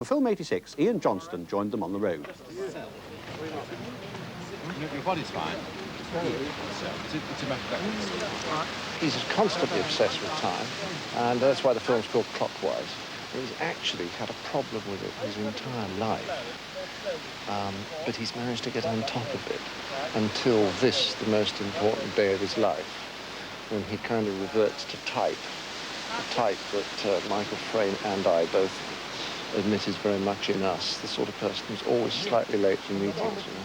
For film 86, Iain Johnstone joined them on the road. Your body's fine. He's constantly obsessed with time, and that's why the film's called Clockwise. He's actually had a problem with it his entire life, but he's managed to get on top of it until this, the most important day of his life, when he kind of reverts to type, the type that Michael Frayn and I both admit is very much in us, the sort of person who's always slightly late for meetings. You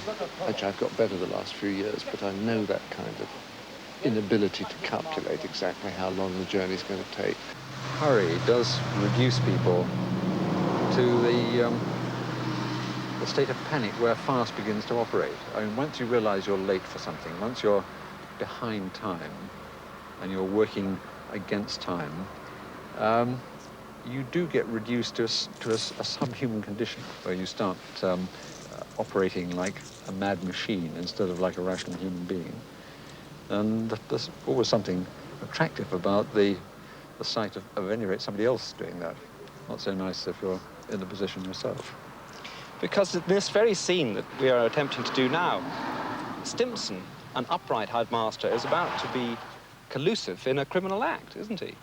know? Actually, I've got better the last few years, but I know that kind of inability to calculate exactly how long the journey's going to take. Hurry does reduce people to the state of panic where fast begins to operate. I mean, once you realize you're late for something, once you're behind time and you're working against time, you do get reduced to a subhuman condition where you start operating like a mad machine instead of like a rational human being. And there's always something attractive about the sight of, at any rate, somebody else doing that. Not so nice if you're in the position yourself. Because this very scene that we are attempting to do now, Stimpson, an upright headmaster, is about to be collusive in a criminal act, isn't he?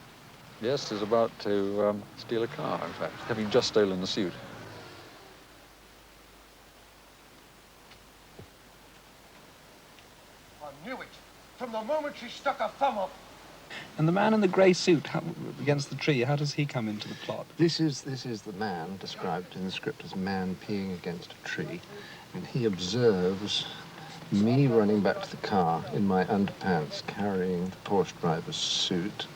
Yes, he's about to steal a car, in fact, having just stolen the suit. I knew it from the moment she stuck her thumb up. And the man in the grey suit against the tree, how does he come into the plot? This is the man described in the script as a man peeing against a tree, and he observes me running back to the car in my underpants, carrying the Porsche driver's suit,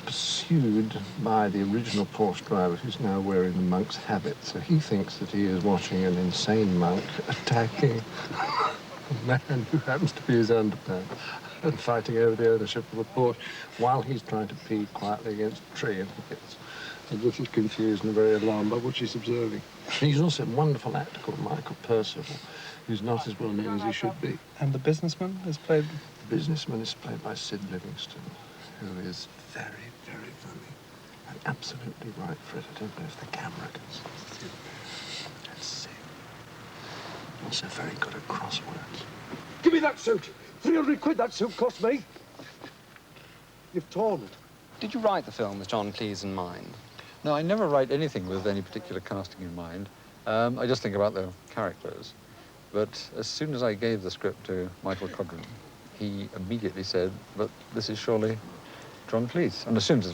pursued by the original Porsche driver who's now wearing the monk's habit. So he thinks that he is watching an insane monk attacking a man who happens to be his underpants and fighting over the ownership of a Porsche while he's trying to pee quietly against a tree, and he gets a little confused and very alarmed by what he's observing. And he's also a wonderful actor called Michael Percival, who's not as well known as he should be. And the businessman is played? The businessman is played by Sid Livingston, who is very, very funny and absolutely right for it. I don't know if the camera can see it. Let's see. Also very good at crosswords. Give me that suit. 300 quid that suit cost me. You've torn it. Did you write the film with John Cleese in mind? No, I never write anything with any particular casting in mind. I just think about the characters. But as soon as I gave the script to Michael Codron, he immediately said, but this is surely John Cleese. And as soon as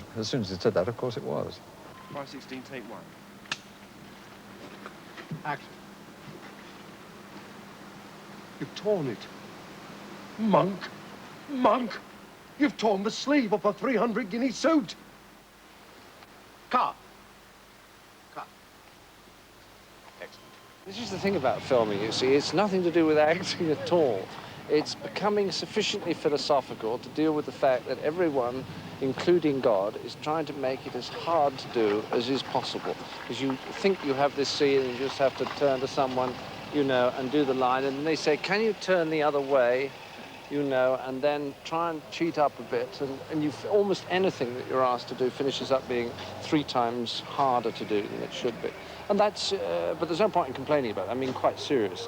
he said that, of course it was. 516, take one. Action. You've torn it. Monk. Monk. You've torn the sleeve off a 300 guinea suit. Cut. Cut. Excellent. This is the thing about filming, you see. It's nothing to do with acting at all. It's becoming sufficiently philosophical to deal with the fact that everyone, including God, is trying to make it as hard to do as is possible. Because you think you have this scene and you just have to turn to someone, you know, and do the line, and then they say, can you turn the other way? You know, and then try and cheat up a bit, and almost anything that you're asked to do finishes up being 3 times harder to do than it should be. And that's, but there's no point in complaining about it. I mean, quite serious,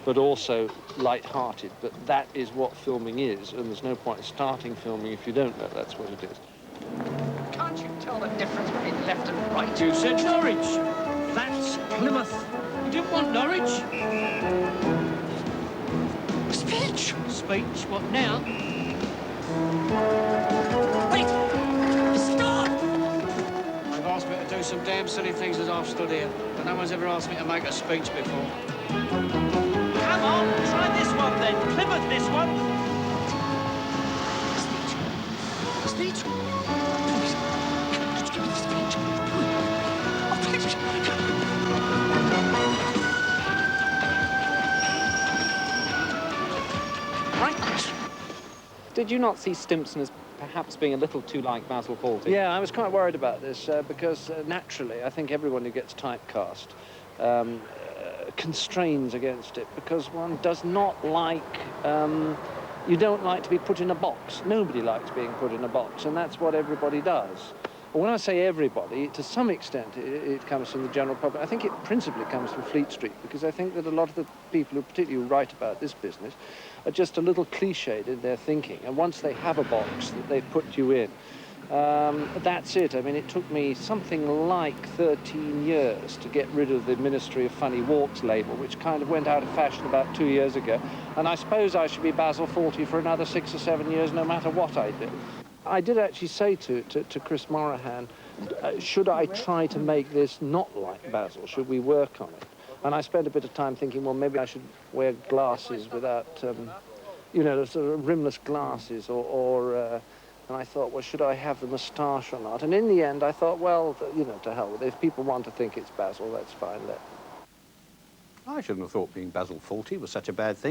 but also light-hearted. But that is what filming is, and there's no point in starting filming if you don't know that's what it is. Can't you tell the difference between left and right? You said Norwich. That's Plymouth. You didn't want Norwich. Speech. Speech? What now? Wait! Stop! I've asked me to do some damn silly things as I've stood here, but no one's ever asked me to make a speech before. Come on, try this one then. Plymouth, this one. Speech. Speech? Please. Just give me the speech. Oh, please. Did you not see Stimpson as perhaps being a little too like Basil Fawlty? Yeah, I was quite worried about this because naturally, I think everyone who gets typecast constrains against it because one does not like, you don't like to be put in a box. Nobody likes being put in a box, and that's what everybody does. When I say everybody, to some extent it comes from the general public. I think it principally comes from Fleet Street, because I think that a lot of the people who particularly write about this business are just a little cliched in their thinking. And once they have a box that they've put you in, that's it. I mean, it took me something like 13 years to get rid of the Ministry of Funny Walks label, which kind of went out of fashion about 2 years ago. And I suppose I should be Basil Fawlty for another 6 or 7 years, no matter what I do. I did actually say to Chris Morahan, should I try to make this not like Basil? Should we work on it? And I spent a bit of time thinking, well, maybe I should wear glasses without, you know, sort of rimless glasses, and I thought, well, should I have the moustache or not? And in the end, I thought, well, you know, to hell with it. If people want to think it's Basil, that's fine. I shouldn't have thought being Basil Fawlty was such a bad thing.